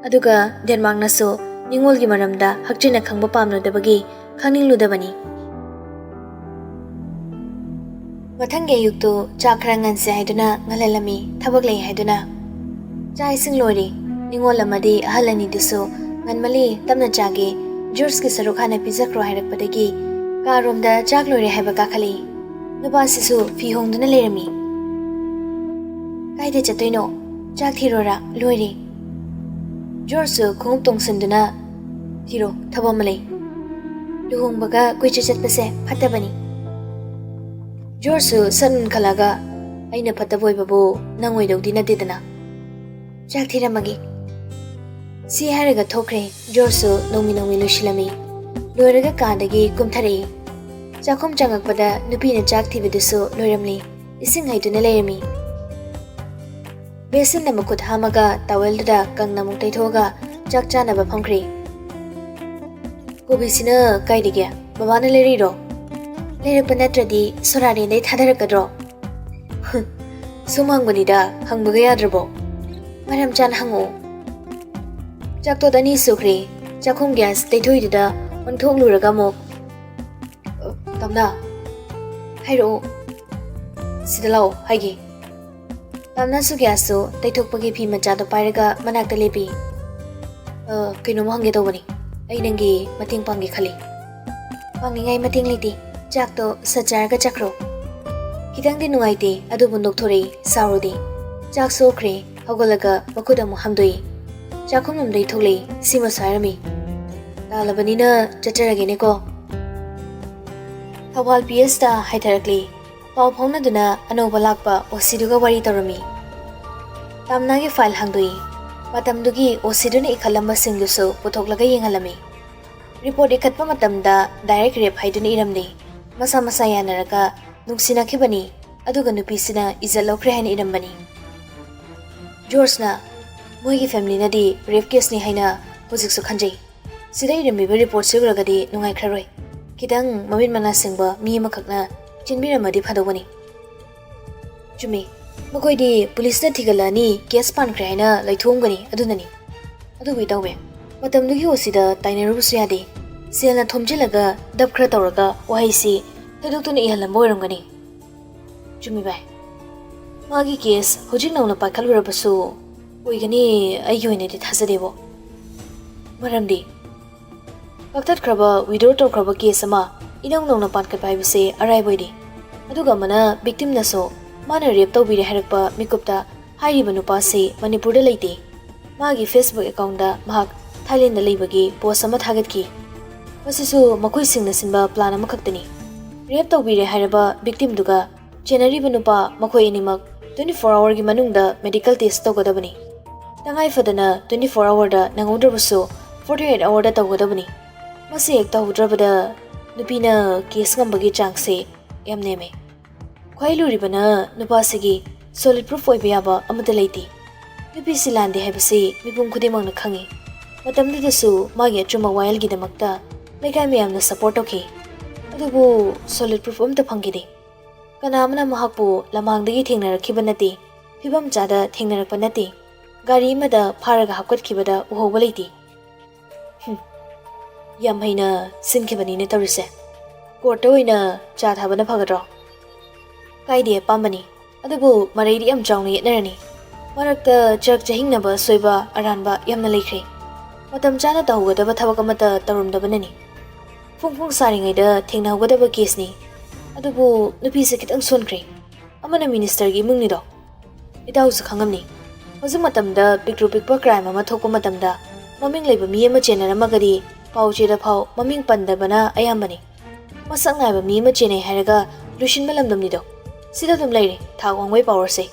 Speaker 1: ꯑꯗꯨꯒ ꯗꯦꯟꯃꯥꯔꯛꯅꯁꯨ ꯅꯤꯡꯉꯣꯜꯒꯤ ꯃꯔꯝꯗ ꯍꯛꯆꯤꯟꯅ ꯈꯪꯕ ꯄꯥꯝꯂꯨꯗꯕꯒꯤ ꯈꯪꯅꯤꯡꯂꯨꯗꯕꯅꯤ ꯃꯊꯪꯒꯤ ꯑꯌꯨꯛꯇꯨ ꯆꯥꯛ ꯈꯔ ꯉꯟꯁꯦ ꯍꯥꯏꯗꯨꯅ ꯉꯜꯍꯜꯂꯝꯃꯤ ꯊꯕꯛ ꯂꯩ ꯍꯥꯏꯗꯨꯅ ꯆꯥꯛ ꯏꯁꯤꯡ ꯂꯣꯏꯔꯦ ꯅꯤꯡꯉꯣꯜ ꯑꯃꯗꯤ ꯑꯍꯜ ꯑꯅꯤꯗꯨꯁꯨ ꯉꯟꯃꯜꯂꯤ ꯇꯞꯅ ꯆꯥꯒꯦ ꯖꯨꯔꯁꯀꯤ ꯁꯔꯨꯛ ꯍꯥꯟꯅ ꯄꯤꯖꯈ꯭ꯔꯣ ꯍꯥꯏꯔꯛꯄꯗꯒꯤ ꯀꯥꯔꯣꯝꯗ ꯆꯥꯛ ꯂꯣꯏꯔꯦ ꯍꯥꯏꯕ ꯀꯥꯈꯠꯂꯛꯏ ꯅꯨꯄꯥꯁꯤꯁꯨ ꯐꯤ ꯍꯣꯡꯗꯨꯅ ꯂꯩꯔꯝꯃꯤ ꯀꯥꯏꯗ ꯆꯠꯇꯣꯏꯅꯣ ꯆꯥꯛ ꯊꯤꯔꯣꯔꯥ ꯂꯣꯏꯔꯦ ꯖꯣꯔꯖꯁꯨ ꯈꯣꯡꯎꯞ ꯇꯣꯡꯁꯟꯗꯨꯅ ꯊꯤꯔꯣ ꯊꯕꯛ ꯑꯃ ꯂꯩ ꯂꯨꯍꯣꯡꯕꯒ ꯀꯣꯏꯆꯠ ꯆꯠꯄꯁꯦ ꯐꯠꯇꯕꯅꯤ ꯖꯣꯔꯖꯁꯨ ꯁꯠ ꯎꯟꯈꯠꯂꯒ ꯑꯩꯅ ꯐꯠꯇꯕ ꯑꯣꯏꯕꯕꯨ ꯅꯪ ꯑꯣꯏꯗꯧꯗꯤ ꯅꯠꯇꯦꯗꯅ ꯆꯥꯛ ꯊꯤꯔꯝꯃꯒꯦ ꯁꯤ ꯍꯥꯏꯔꯒ ꯊꯣꯛꯈ꯭ꯔꯦ ꯖꯣꯔꯖꯁꯨ ꯅꯣꯡꯃꯤ ꯂꯣꯏꯁꯤꯜꯂꯝꯃꯤ ꯂꯣꯏꯔꯒ ꯀꯥꯗꯒꯤ ꯀꯨꯝꯊꯔꯛꯏ ꯆꯥꯛꯈꯨꯝ ꯆꯪꯉꯛꯄꯗ ꯅꯨꯄꯤꯅ ꯆꯥꯛ ꯊꯤꯕꯗꯨꯁꯨ ꯂꯣꯏꯔꯝꯂꯤ ꯏꯁꯤꯡ ꯍꯩꯗꯨꯅ ꯂꯩꯔꯝꯃꯤ ꯕꯦꯁꯤꯟꯗ ꯃꯈꯨꯠ ꯍꯥꯝꯃꯒ ꯇꯥꯋꯦꯜꯗꯨꯗ ꯀꯪꯅ ꯑꯃꯨꯛ ꯇꯩꯊꯣꯛꯑꯒ ꯆꯥꯛ ꯆꯥꯅꯕ ꯐꯝꯈ꯭ꯔꯦ ꯀꯣꯕꯤꯁꯤꯅ ꯀꯥꯏꯗꯒꯤ ꯕꯕꯥꯅ ꯂꯩꯔꯛꯏꯔꯣ ꯂꯩꯔꯛꯄ ꯅꯠꯇ꯭ꯔꯗꯤ ꯁꯣꯔꯥꯔꯦꯟꯗꯩ ꯊꯥꯗꯔꯛꯀꯗ꯭ꯔꯣ ꯁꯨꯝ ꯍꯪꯕꯅꯤꯗ ꯍꯪꯕꯒ ꯌꯥꯗ꯭ꯔꯕꯣ ꯃꯔꯝ ꯆꯥꯅ ꯍꯪꯉꯛꯑꯣ ꯆꯥꯛꯇꯣꯠ 2 ꯁꯨꯈ꯭ꯔꯦ ꯆꯥꯛꯈꯨꯝ ꯒ꯭ꯌꯥꯁ ꯇꯩꯊꯣꯛꯏꯗꯨꯗ ꯑꯣꯟꯊꯣꯛꯂꯨꯔꯒ ꯑꯃꯨꯛ ꯇꯝꯅꯥ ꯍꯥꯏꯔꯛꯑꯣ ꯁꯤꯗ ꯂꯥꯛꯑꯣ ꯍꯥꯏꯒꯦ ꯇꯝꯅꯥꯁꯨ ꯒ꯭ꯌꯥꯁꯁꯨ ꯇꯩꯊꯣꯛꯄꯒꯤ ꯐꯤ ꯃꯆꯥꯗꯣ ꯄꯥꯏꯔꯒ ꯃꯅꯥꯛꯇ ꯂꯦꯞꯄꯤ ꯀꯩꯅꯣꯝꯃ ꯍꯪꯒꯦ ꯇꯧꯕꯅꯤ ꯑꯩ ꯅꯪꯒꯤ ꯃꯇꯦꯡ ꯄꯥꯡꯒꯦ ꯈꯜꯂꯤ ꯄꯥꯡꯅꯤꯡꯉꯥꯏ ꯃꯇꯦꯡ ꯂꯩꯇꯦ ꯆꯥꯛꯇꯣ ꯁꯠ ꯆꯥꯔꯒ ꯆꯠꯈ꯭ꯔꯣ ꯈꯤꯇꯪꯗꯤ ꯅꯨꯡꯉꯥꯏꯇꯦ ꯑꯗꯨꯕꯨ ꯅꯣꯛꯊꯣꯔꯛꯏ ꯁꯥꯎꯔꯨꯗꯦ ꯆꯥꯛ ꯁꯣꯛꯈ꯭ꯔꯦ ꯍꯧꯒꯠꯂꯒ ꯃꯈꯨꯠ ꯑꯃꯨꯛ ꯍꯥꯝꯗꯣꯛꯏ ꯆꯥꯛꯈꯨꯝꯂꯣꯝꯗꯩ ꯊꯣꯛꯂꯛꯏ ꯁꯤꯃꯁꯨ ꯍꯥꯏꯔꯝꯃꯤ ꯇꯥꯜꯂꯕꯅꯤꯅ ꯆꯠꯆꯔꯒꯦꯅꯦꯀꯣ ꯊꯧꯕꯥꯜ PS ꯍꯥꯏꯊꯔꯛꯂꯤ ꯄꯥꯎ ꯐꯥꯎꯅꯗꯨꯅ ꯑꯅꯧꯕ ꯂꯥꯛꯄ OCꯗꯨꯒ ꯋꯥꯔꯤ ꯇꯧꯔꯝꯃꯤ ꯇꯝꯅꯥꯒꯤ ꯐꯥꯏꯜ ꯍꯥꯡꯗꯣꯛꯏ ꯃꯇꯝꯗꯨꯒꯤ OCꯗꯨꯅ ꯏꯈꯠꯂꯝꯕꯁꯤꯡꯗꯨꯁꯨ ꯄꯨꯊꯣꯛꯂꯒ ꯌꯦꯡꯍꯜꯂꯝꯃꯤ ꯔꯤꯄꯣꯔꯠ ꯏꯈꯠꯄ ꯃꯇꯝꯗ ꯗꯥꯏꯔꯦꯛ ꯔꯦꯞ ꯍꯥꯏꯗꯨꯅ ꯏꯔꯝꯗꯦ ꯃꯁꯥ ꯃꯁꯥ ꯌꯥꯅꯔꯒ ꯅꯨꯡꯁꯤꯅꯈꯤꯕꯅꯤ ꯑꯗꯨꯒ ꯅꯨꯄꯤꯁꯤꯅ ꯏꯖꯠ ꯂꯧꯈ꯭ꯔꯦ ꯍꯥꯏꯅ ꯏꯔꯝꯕꯅꯤ꯫ ꯖꯣꯔꯖꯅ ꯃꯣꯏꯒꯤ ꯐꯦꯃꯤꯂꯤꯅꯗꯤ ꯔꯦꯞ ꯀꯦꯁꯅꯤ ꯍꯥꯏꯅ ꯍꯧꯖꯤꯛꯁꯨ ꯈꯟꯖꯩ꯫ ꯁꯤꯗ ꯏꯔꯝꯃꯤꯕ ꯔꯤꯄꯣꯔꯠꯁꯤ ꯎꯔꯒꯗꯤ ꯅꯨꯡꯉꯥꯏꯈ꯭ꯔꯔꯣꯏ꯫ ꯈꯤꯇꯪ ꯃꯃꯤꯠ ꯃꯅꯥ ꯁꯤꯡꯕ ꯃꯤ ꯑꯃꯈꯛꯅ ꯆꯦꯟꯕꯤꯔꯝꯃꯗꯤ ꯐꯗꯧꯕꯅꯤ꯫ ꯆꯨꯝꯃꯤ, ꯃꯈꯣꯏꯗꯤ ꯄꯨꯂꯤꯁꯅ ꯊꯤꯒꯠꯂꯛꯑꯅꯤ, ꯀꯦꯁ ꯄꯥꯟꯈ꯭ꯔꯦ ꯍꯥꯏꯅ ꯂꯩꯊꯣꯛꯑꯝꯒꯅꯤ ꯑꯗꯨꯅꯅꯤ꯫ ꯑꯗꯨꯕꯨ ꯏꯇꯥꯎꯕꯤ, ꯃꯇꯝꯗꯨꯒꯤ ꯑꯣꯏꯁꯤꯗ ꯇꯥꯏꯅꯔꯨꯕꯁꯨ ꯌꯥꯗꯦ꯫ ꯁꯦꯜꯅ ꯊꯣꯝꯖꯤꯜꯂꯒ ꯗꯞ ꯈꯔ ꯇꯧꯔꯒ ꯋꯥꯍꯩꯁꯤ ꯊꯩꯗꯣꯛꯇꯨꯅ ꯏꯍꯜꯂꯝꯕ ꯑꯣꯏꯔꯝꯒꯅꯤ꯫ ꯆꯨꯝꯃꯤ ꯚꯥꯏ, ꯃꯥꯒꯤ ꯀꯦꯁ ꯍꯧꯖꯤꯛ ꯅꯧꯅ ꯄꯥꯏꯈꯠꯂꯨꯔꯕꯁꯨ ꯑꯣꯏꯒꯅꯤ ꯑꯩꯒꯤ ꯑꯣꯏꯅꯗꯤ ꯊꯥꯖꯗꯦꯕꯣ꯫ ꯃꯔꯝꯗꯤ ꯀꯛꯊꯠꯈ꯭ꯔꯕ ꯋꯤꯗ꯭ꯔꯣ ꯇꯧꯈ꯭ꯔꯕ ꯀꯦꯁ ꯑꯃ ꯏꯅꯧ ꯅꯧꯅ ꯄꯥꯟꯈꯠꯄ ꯍꯥꯏꯕꯁꯦ ꯑꯔꯥꯏꯕ ꯑꯣꯏꯗꯦ꯫ ꯑꯗꯨꯒ ꯑꯃꯅ ꯕꯤꯛꯇꯤꯝꯅꯁꯨ ꯃꯥꯅ ꯔꯦꯞ ꯇꯧꯕꯤꯔꯦ ꯍꯥꯏꯔꯛꯄ ꯃꯤꯀꯨꯞꯇ ꯍꯥꯏꯔꯤꯕ ꯅꯨꯄꯥꯁꯤ ꯃꯅꯤꯄꯨꯔꯗ ꯂꯩꯇꯦ꯫ ꯃꯥꯒꯤ ꯐꯦꯁꯕꯨꯛ ꯑꯦꯀꯥꯎꯟꯗ ꯃꯍꯥꯛ ꯊꯥꯏꯂꯦꯟꯗ ꯂꯩꯕꯒꯤ ꯄꯣꯁ ꯑꯃ ꯊꯥꯒꯠꯈꯤ꯫ ꯃꯁꯤꯁꯨ ꯃꯈꯣꯏꯁꯤꯡꯅ ꯁꯤꯟꯕ ꯄ꯭ꯂꯥꯟ ꯑꯃꯈꯛꯇꯅꯤ꯫ ꯔꯦꯞ ꯇꯧꯕꯤꯔꯦ ꯍꯥꯏꯔꯕ ꯕꯤꯛꯇꯤꯝꯗꯨꯒ ꯆꯦꯟꯅꯔꯤꯕ ꯅꯨꯄꯥ ꯃꯈꯣꯏ ꯑꯅꯤꯃꯛ 24 ꯑꯋꯥꯔꯒꯤ ꯃꯅꯨꯡꯗ ꯃꯦꯗꯤꯀꯦꯜ ꯇꯦꯁ ꯇꯧꯒꯗꯕꯅꯤ꯫ ꯇꯉꯥꯏ ꯐꯗꯅ 24 ꯑꯋꯥꯔꯗ ꯅꯪꯍꯧꯗ꯭ꯔꯕꯁꯨ 48 ꯑꯋꯥꯔꯗ ꯇꯧꯒꯗꯕꯅꯤ꯫ ꯃꯁꯤ ꯍꯦꯛ ꯇꯧꯍꯧꯗ꯭ꯔꯕꯗ ꯅꯨꯄꯤꯅ ꯀꯦꯁ ꯉꯝꯕꯒꯤ ꯆꯥꯡꯁꯦ ꯌꯥꯝ ꯅꯦꯝꯃꯦ꯫ ꯈ꯭ꯋꯥꯏ ꯂꯨꯔꯤꯕꯅ ꯅꯨꯄꯥꯁꯤꯒꯤ ꯁꯣꯂꯤꯗ ꯄ꯭ꯔꯨꯐ ꯑꯣꯏꯕ ꯌꯥꯕ ꯑꯃꯠꯇ ꯂꯩꯇꯦ꯫ ꯅꯨꯄꯤꯁꯤ ꯂꯥꯟꯗꯦ ꯍꯥꯏꯕꯁꯤ ꯃꯤꯄꯨꯝ ꯈꯨꯗꯤꯡꯃꯛꯅ ꯈꯪꯉꯤ꯫ ꯃꯇꯝꯗꯨꯗꯁꯨ ꯃꯥꯒꯤ ꯑꯆꯨꯝꯕ ꯋꯥꯌꯦꯜꯒꯤꯗꯃꯛꯇ ꯂꯩꯀꯥꯏ ꯃꯌꯥꯝꯅ ꯁꯄꯣꯔꯠ ꯇꯧꯈꯤ꯫ ꯑꯗꯨꯕꯨ ꯁꯣꯂꯤꯗ ꯄ꯭ꯔꯨꯐ ꯑꯃꯠꯇ ꯐꯪꯈꯤꯗꯦ꯫ ꯀꯅꯥ ꯑꯃꯅ ꯃꯍꯥꯛꯄꯨ ꯂꯝꯍꯥꯡꯗꯒꯤ ꯊꯦꯡꯅꯔꯛꯈꯤꯕ ꯅꯠꯇꯦ, ꯐꯤꯕꯝ ꯆꯥꯗ ꯊꯦꯡꯅꯔꯛꯄ ꯅꯠꯇꯦ, ꯒꯥꯔꯤ ꯑꯃꯗ ꯐꯥꯔꯒ ꯍꯥꯞꯀꯠꯈꯤꯕꯗ ꯎꯍꯧꯕ ꯂꯩꯇꯦ꯫ ꯌꯥꯝ ꯍꯩꯅ ꯁꯤꯟꯈꯤꯕꯅꯤꯅꯦ ꯇꯧꯔꯤꯁꯦ꯫ ꯀꯣꯔꯠꯇ ꯑꯣꯏꯅ ꯆꯥ ꯊꯥꯕꯅ ꯐꯒꯗ꯭ꯔꯣ? ꯀꯥꯏꯗꯦ, ꯑꯄꯥꯝꯕꯅꯤ꯫ ꯑꯗꯨꯕꯨ ꯃꯔꯩꯗꯤ ꯌꯥꯝ ꯆꯥꯎꯅ ꯌꯦꯠꯅꯔꯅꯤ꯫ ꯃꯔꯛꯇ ꯆꯔꯛ ꯆꯍꯤꯡꯅꯕ ꯑꯁꯣꯏꯕ ꯑꯔꯥꯟꯕ ꯌꯥꯝꯅ ꯂꯩꯈ꯭ꯔꯦ꯫ ꯃꯇꯝ ꯆꯥꯅ ꯇꯧꯍꯧꯒꯗꯕ ꯊꯕꯛ ꯑꯃꯠꯇ ꯇꯧꯔꯝꯗꯕꯅꯅꯤ꯫ ꯐꯣꯡ ꯐꯣꯡ ꯁꯥꯔꯤꯉꯩꯗ ꯊꯦꯡꯅꯍꯧꯒꯗꯕ ꯀꯦꯁꯅꯤ꯫ ꯑꯗꯨꯕꯨ ꯅꯨꯄꯤꯁꯦ ꯈꯤꯇꯪ ꯁꯣꯟꯈ꯭ꯔꯦ꯫ ꯑꯃꯅ ꯃꯤꯅꯤꯁꯇꯔꯒꯤ ꯏꯃꯨꯡꯅꯤꯗꯣ꯫ ꯏꯇꯥꯎꯁꯨ ꯈꯪꯉꯝꯅꯤ, ꯍꯧꯖꯤꯛ ꯃꯇꯝꯗ ꯄꯤꯛꯇ꯭ꯔꯨ ꯄꯤꯛꯄ ꯀ꯭ꯔꯥꯏꯝ ꯑꯃ ꯊꯣꯛꯄ ꯃꯇꯝꯗ ꯃꯃꯤꯡ ꯂꯩꯕ ꯃꯤ ꯑꯃ ꯆꯦꯟꯅꯔꯝꯃꯒꯗꯤ ꯄꯥꯎ ꯆꯦꯗ ꯐꯥꯎ ꯃꯃꯤꯡ ꯄꯟꯗꯕꯅ ꯑꯌꯥꯝꯕꯅꯤ꯫ ꯃꯁꯛ ꯅꯥꯏꯕ ꯃꯤ ꯑꯃ ꯆꯦꯟꯅꯩ ꯍꯥꯏꯔꯒ ꯂꯣꯏꯁꯤꯟꯕ ꯂꯝꯗꯝꯅꯤꯗꯣ꯫ ꯁꯤꯗ ꯑꯗꯨꯝ ꯂꯩꯔꯦ ꯊꯥꯛ ꯋꯥꯡꯕꯩ ꯄꯥꯎꯔꯁꯦ꯫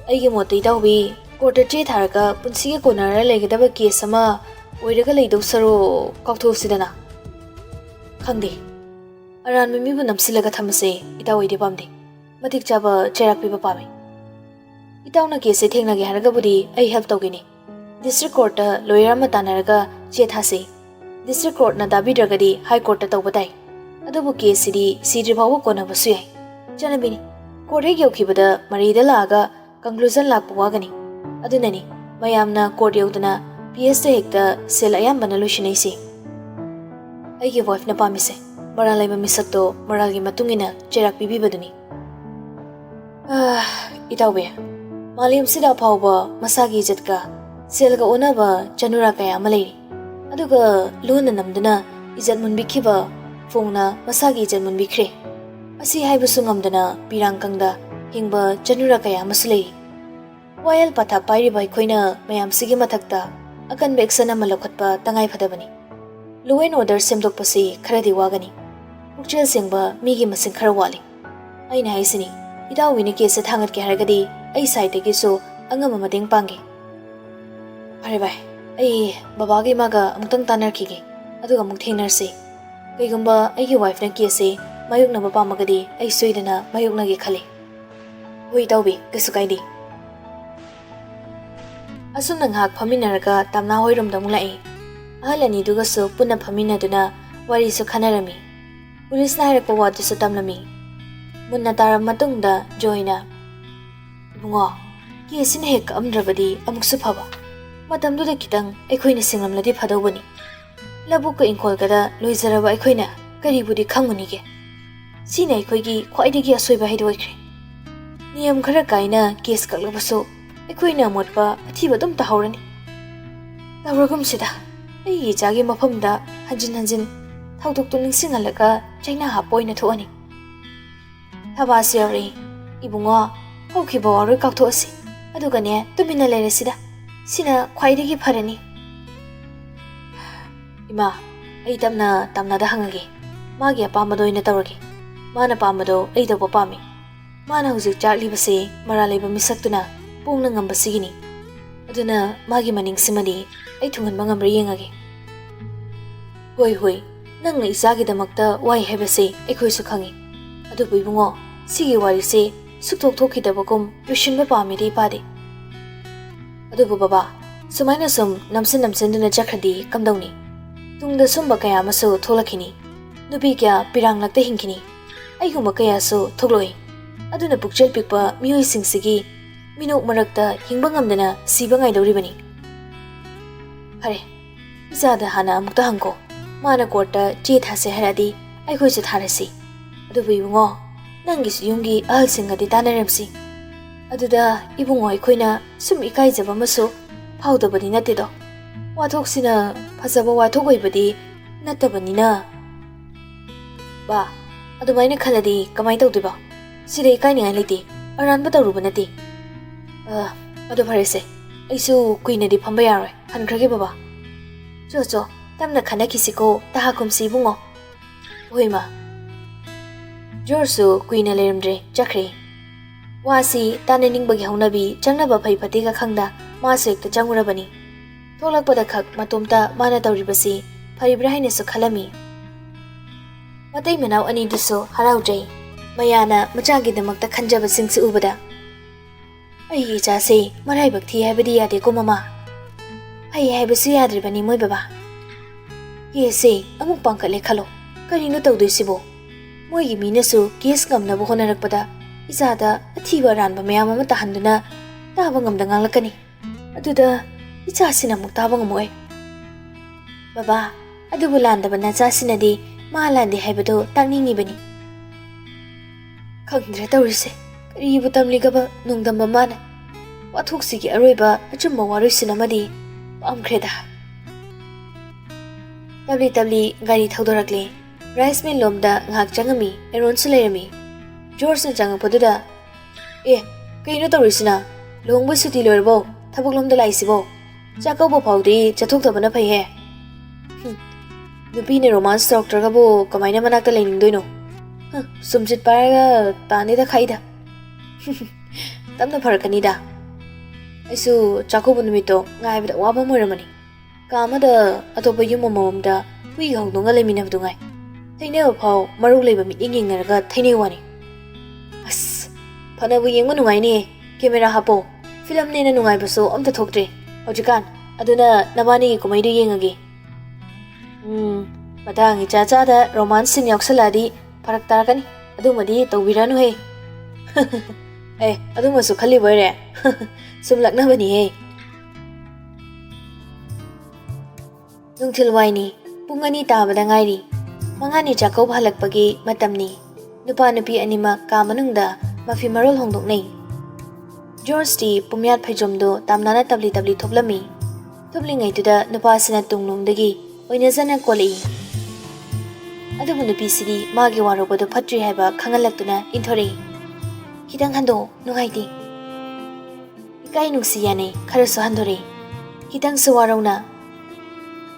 Speaker 1: ꯑꯩꯒꯤ ꯃꯣꯠꯇ ꯏꯇꯥꯎꯕꯤ, ꯀꯣꯔꯠꯇ ꯆꯦ ꯊꯥꯔꯒ ꯄꯨꯟꯁꯤꯒꯤ ꯀꯣꯟꯅꯔ ꯂꯩꯒꯗꯕ ꯀꯦꯁ ꯑꯃ ꯑꯣꯏꯔꯒ ꯂꯩꯗꯧ ꯁꯔꯨꯛ ꯀꯥꯎꯊꯣꯛꯁꯤꯗꯅ꯫ ꯈꯪꯗꯦ, ꯑꯔꯥꯟꯕ ꯃꯤꯕꯨ ꯅꯝꯁꯤꯜꯂꯒ ꯊꯝꯕꯁꯦ ꯏꯇꯥꯎ ꯑꯩꯗꯤ ꯄꯥꯝꯗꯦ꯫ ꯃꯇꯤꯛ ꯆꯥꯕ ꯆꯩꯔꯥꯛ ꯄꯤꯕ ꯄꯥꯝꯃꯤ꯫ ꯏꯇꯥꯎꯅ ꯀꯦꯁꯁꯦ ꯊꯦꯡꯅꯒꯦ ꯍꯥꯏꯔꯒꯕꯨꯗꯤ ꯑꯩ ꯍꯦꯜꯞ ꯇꯧꯒꯦꯅꯦ꯫ ꯗꯤꯁꯇ꯭ꯔꯤꯛ ꯀꯣꯔꯠꯇ ꯂꯣꯌꯔ ꯑꯃ ꯇꯥꯟꯅꯔꯒ ꯆꯦ ꯊꯥꯁꯤ꯫ ꯗꯤꯁꯇ꯭ꯔꯤꯛ ꯀꯣꯔꯠꯅ ꯇꯥꯕꯤꯗ꯭ꯔꯒꯗꯤ ꯍꯥꯏ ꯀꯣꯔꯠꯇ ꯇꯧꯕ ꯇꯥꯏ꯫ ꯑꯗꯨꯕꯨ ꯀꯦꯁꯁꯤꯗꯤ ꯁꯤꯗ꯭ꯔꯤ ꯐꯥꯎꯕ ꯀꯣꯟꯅꯕꯁꯨ ꯌꯥꯏ꯫ ꯆꯠꯅꯕꯤꯅꯤ꯫ ꯀꯣꯔꯠ ꯍꯦꯛ ꯌꯧꯈꯤꯕꯗ ꯃꯔꯩꯗ ꯂꯥꯛꯑꯒ ꯀꯟꯀ꯭ꯂꯨꯖꯟ ꯂꯥꯛꯄ ꯋꯥꯒꯅꯤ꯫ ꯑꯗꯨꯅꯅꯤ ꯃꯌꯥꯝꯅ ꯀꯣꯔꯠ ꯌꯧꯗꯅ ꯄꯤꯑꯦꯁꯇ ꯍꯦꯛꯇ ꯁꯦꯜ ꯑꯌꯥꯝꯕꯅ ꯂꯣꯏꯁꯤꯟꯅꯩꯁꯤ꯫ ꯑꯩꯒꯤ ꯋꯥꯏꯐꯅ ꯄꯥꯝꯃꯤꯁꯦ ꯃꯔꯥꯜ ꯂꯩꯕ ꯃꯤꯁꯛꯇꯣ ꯃꯔꯥꯜꯒꯤ ꯃꯇꯨꯡ ꯏꯟꯅ ꯆꯩꯔꯥꯛ ꯄꯤꯕꯤꯕꯗꯨꯅꯤ꯫ ꯏꯇꯥꯎꯕꯤ, ꯃꯥꯂꯦꯝꯁꯤꯗ ꯑꯐꯥꯎꯕ ꯃꯁꯥꯒꯤ ꯏꯖꯠꯀ ꯁꯦꯜꯒ ꯑꯣꯟꯅꯕ ꯆꯅꯨꯔꯥ ꯀꯌꯥ ꯑꯃ ꯂꯩꯔꯤ꯫ ꯑꯗꯨꯒ ꯂꯣꯟꯅ ꯅꯝꯗꯨꯅ ꯏꯖꯠ ꯃꯨꯟꯕꯤꯈꯤꯕ ꯐꯣꯡꯅ ꯃꯁꯥꯒꯤ ꯏꯖꯠ ꯃꯨꯟꯕꯤꯈ꯭ꯔꯦ꯫ ꯑꯁꯤ ꯍꯥꯏꯕꯁꯨ ꯉꯝꯗꯅ ꯄꯤꯔꯥꯡꯀꯪꯗ ꯍꯤꯡꯕ ꯆꯅꯨꯔꯥ ꯀꯌꯥ ꯑꯃꯁꯨ ꯂꯩꯔꯤ꯫ ꯋꯥꯌꯦꯜ ꯄꯊꯥꯞ ꯄꯥꯏꯔꯤꯕ ꯑꯩꯈꯣꯏꯅ ꯃꯌꯥꯝꯁꯤꯒꯤ ꯃꯊꯛꯇ ꯑꯀꯟꯕ ꯑꯦꯛꯁꯟ ꯑꯃ ꯂꯧꯈꯠꯄ ꯇꯉꯥꯏ ꯐꯗꯕꯅꯤ꯫ ꯂꯣ ꯑꯦꯟ ꯑꯣꯔꯗꯔ ꯁꯦꯝꯗꯣꯛꯄꯁꯤ ꯈꯔꯗꯤ ꯋꯥꯒꯅꯤ꯫ ꯄꯨꯛꯆꯦꯜ ꯁꯦꯡꯕ ꯃꯤꯒꯤ ꯃꯁꯤꯡ ꯈꯔ ꯋꯥꯠꯂꯤ꯫ ꯑꯩꯅ ꯍꯥꯏꯁꯤꯅꯤ, ꯏꯇꯥꯎꯕꯤꯅ ꯀꯦꯁꯁꯦ ꯊꯥꯡꯒꯠꯀꯦ ꯍꯥꯏꯔꯒꯗꯤ ꯑꯩ ꯁꯥꯏꯠꯇꯒꯤꯁꯨ ꯑꯉꯝꯕ ꯃꯇꯦꯡ ꯄꯥꯡꯒꯦ꯫ ꯐꯔꯦ ꯚꯥꯏ, ꯑꯩ ꯕꯕꯥꯒ ꯏꯃꯥꯒ ꯑꯃꯨꯛꯇꯪ ꯇꯥꯟꯅꯔꯈꯤꯒꯦ, ꯑꯗꯨꯒ ꯑꯃꯨꯛ ꯊꯦꯡꯅꯔꯁꯤ꯫ ꯀꯩꯒꯨꯝꯕ ꯑꯩꯒꯤ ꯋꯥꯏꯐꯅ ꯀꯦꯁꯁꯦ ꯃꯥꯌꯣꯛꯅꯕ ꯄꯥꯝꯃꯒꯗꯤ ꯑꯩ ꯁꯣꯏꯗꯅ ꯃꯥꯌꯣꯛꯅꯒꯦ ꯈꯜꯂꯤ꯫ ꯍꯣꯏ ꯏꯇꯥꯎꯕꯤ, ꯀꯩꯁꯨ ꯀꯥꯏꯗꯦ꯫ ꯑꯁꯨꯝꯅ ꯉꯥꯏꯍꯥꯛ ꯐꯝꯃꯤꯟꯅꯔꯒ ꯇꯝꯅꯥ ꯍꯣꯏꯔꯣꯝꯗ ꯑꯃꯨꯛ ꯂꯥꯛꯏ꯫ ꯑꯍꯜ ꯑꯅꯤꯗꯨꯒꯁꯨ ꯄꯨꯟꯅ ꯐꯝꯃꯤꯟꯅꯗꯨꯅ ꯋꯥꯔꯤꯁꯨ ꯈꯟꯅꯔꯝꯃꯤ꯫ ꯄꯨꯂꯤꯁꯅ ꯍꯥꯏꯔꯛꯄ ꯋꯥꯗꯨꯁꯨ ꯇꯝꯂꯝꯃꯤ꯫ ꯃꯨꯟꯅ ꯇꯥꯔꯕ ꯃꯇꯨꯡꯗ ꯖꯣꯏꯅ, "ꯏꯕꯨꯡꯉꯣ, ꯀꯦꯁꯁꯤꯅ ꯍꯦꯛ ꯀꯛꯑꯝꯗ꯭ꯔꯕꯗꯤ ꯑꯃꯨꯛꯁꯨ ꯐꯕ꯫ ꯃꯇꯝꯗꯨꯗ ꯈꯤꯇꯪ ꯑꯩꯈꯣꯏꯅ ꯁꯤꯡꯂꯝꯂꯗꯤ ꯐꯗꯧꯕꯅꯤ꯫ ꯂꯧꯕꯨꯛꯀ ꯏꯪꯈꯣꯜꯒꯗ ꯂꯣꯏꯖꯔꯕ ꯑꯩꯈꯣꯏꯅ ꯀꯔꯤꯕꯨꯗꯤ ꯈꯪꯉꯨꯅꯤꯒꯦ꯫ ꯁꯤꯅ ꯑꯩꯈꯣꯏꯒꯤ ꯈ꯭ꯋꯥꯏꯗꯒꯤ ꯑꯁꯣꯏꯕ ꯍꯥꯏꯗꯨ ꯑꯣꯏꯈ꯭ꯔꯦ꯫ ꯅꯤꯌꯝ ꯈꯔ ꯀꯥꯏꯅ ꯀꯦꯁ ꯀꯛꯂꯕꯁꯨ ꯑꯩꯈꯣꯏꯅ ꯑꯃꯣꯠꯄ ꯑꯊꯤꯕ ꯑꯗꯨꯝ ꯇꯥꯍꯧꯔꯅꯤ꯫ ꯇꯧꯔꯒꯨꯝꯁꯤꯗ ꯑꯩꯒꯤ ꯏꯆꯥꯒꯤ ꯃꯐꯝꯗ ꯍꯟꯖꯤꯟ ꯍꯟꯖꯤꯟ ꯊꯧꯗꯣꯛꯇꯨ ꯅꯤꯡꯁꯤꯡꯍꯜꯂꯒ ꯆꯩꯅꯥ ꯍꯥꯞꯄ ꯑꯣꯏꯅ ꯊꯣꯛꯑꯅꯤ꯫ ꯊꯕꯥꯁꯨ ꯌꯧꯔꯛꯏ꯫ ꯏꯕꯨꯡꯉꯣ, ꯍꯧꯈꯤꯕ ꯋꯥꯔꯣꯏ ꯀꯥꯎꯊꯣꯛꯑꯁꯤ, ꯑꯗꯨꯒꯅꯦ ꯇꯨꯃꯤꯟꯅ ꯂꯩꯔꯁꯤꯗ꯫ ꯁꯤꯅ ꯈ꯭ꯋꯥꯏꯗꯒꯤ ꯐꯔꯅꯤ꯫ ꯏꯃꯥ, ꯑꯩ ꯇꯞꯅ ꯇꯝꯅꯥꯗ ꯍꯪꯉꯒꯦ꯫ ꯃꯥꯒꯤ ꯑꯄꯥꯝꯕꯗꯣ ꯑꯣꯏꯅ ꯇꯧꯔꯒꯦ꯫ ꯃꯥꯅ ꯄꯥꯝꯕꯗꯣ ꯑꯩ ꯇꯧꯕ ꯄꯥꯝꯃꯤ꯫ ꯃꯥꯅ ꯍꯧꯖꯤꯛ ꯆꯥꯛꯂꯤꯕꯁꯦ ꯃꯔꯥꯜ ꯂꯩꯕ ꯃꯤꯁꯛꯇꯨꯅ ꯄꯣꯡꯅ ꯉꯝꯕꯁꯤꯒꯤꯅꯤ꯫ ꯑꯗꯨꯅ ꯃꯥꯒꯤ ꯃꯅꯤꯡꯁꯤꯃꯗꯤ ꯑꯩ ꯊꯨꯡꯍꯟꯕ ꯉꯝꯕ꯭ꯔꯥ ꯌꯦꯡꯉꯒꯦ꯫ ꯍꯣꯏ ꯍꯣꯏ, ꯅꯪꯅ ꯏꯆꯥꯒꯤꯗꯃꯛꯇ ꯋꯥꯏ ꯍꯥꯏꯕꯁꯦ ꯑꯩꯈꯣꯏꯁꯨ ꯈꯪꯉꯤ꯫ ꯑꯗꯨꯕꯨ ꯏꯕꯨꯡꯉꯣ, Sigi warise sukthok thokidabagum loishinba pamidi ipade. Adubu baba, sumaina sum namsin duna chakradi kamdawni. Tungda sumba kaya amasu tholakini. Nubi kya pirang lakta hingkini. Aigumba kaya su thokloi. Aduna pukchel pikpa miyoi singsigi minok marakta hingba ngamdana siba ngaidawribani. Hare, izada hana amukta hangko. Mana korta che thase haradi aikhoi se tharasi. Adubu ibungo, nangis yungi ahal singadi tanaramsi. Aduda ibungo aikhoina sum ikaijaba masu phaudabani natedo. Wathoksina phajaba wathok oibadi natabanina. Ba, adumaina khaladi kamai tawdiba. Sida ikainingai leiti, aranba tawruba nati. Adu pharese. Aisu kuinadi phamba yaroi. Hankrage baba. Cho, tamna khana kisiko tahakumsi ibungo. Hoima. Jorsu kuina lerumdre chakre. Wasi tananingbagi haunabi changnaba phai phatiga khangda masu ekta changurabani. Tholakpada khak matomta mana tawribasi pharibra hainasu khalami. Matai manau ani dusu haraujai. Mayana machagidamakta khanjaba singsi ubada. Ai ichase maraibak thi haibadi yade ko mama. Ai haibasu yadribani moi baba. Yese amuk pangkale khalo. Karino tawdoisibo. Moigi minasu case ngamnabu honarakpada izada athiba ranba mayam ama tahanduna taba ngamda ngalakani. Aduda ichasina muk taba ngamoy. Baba, adubu landaba nachasinadi malandi haibado tangningibani. Khangdre tawrise. Karibu tamligaba nungdamba mana. Wathoksigi aroiba achumba waroisinamadi pamkreda. Tabli gari thaudorakle. Rice mill lomda ngak changami eron sulayami. George na changapodda. Kaino tawrisina. Longba suti lorbo. Thabuk lomda laisibo. Chakawbo phawdi chathoktabana phai he. Nupi ne romance doctor gabo kamaina manakta lainingdoino. Sumjit paraga tani da khaida. Tamna pharakani da. Aisu chakawbo numito ngaibda waba moramani. Kamada atopa yumamamda hui hawdonga leminabdungai. Thaineba phau maruk leiba miting yengaraga thainei wani. As phanabu yengma nungaini camera hapo film nena nungaibaso amta thoktre. Hojikan aduna nabani komaidu yengage. Madangi chacha da romance sin yaksaladi parak tarakani. Adumadi tawbiranu he. Adumasu khali boire. Sumlakna bani he. Nungthil waini pungani tabada ngairi. Mangani chakau bhalakpagi matamni. Nupa nupi anima ka manungda mafi marol hongdoknei. George ti pumyat phaijomdo tamnana tabli thoplami. Thoplingai tuda nupa sina tunglungdagi oinazana kolei. Adubu nupi sidi magi warobodo phatri haiba khangalakuna inthore. Hidang hando nungaiti. Ikai nungsiyane kharasu handore. Hidang suwarona.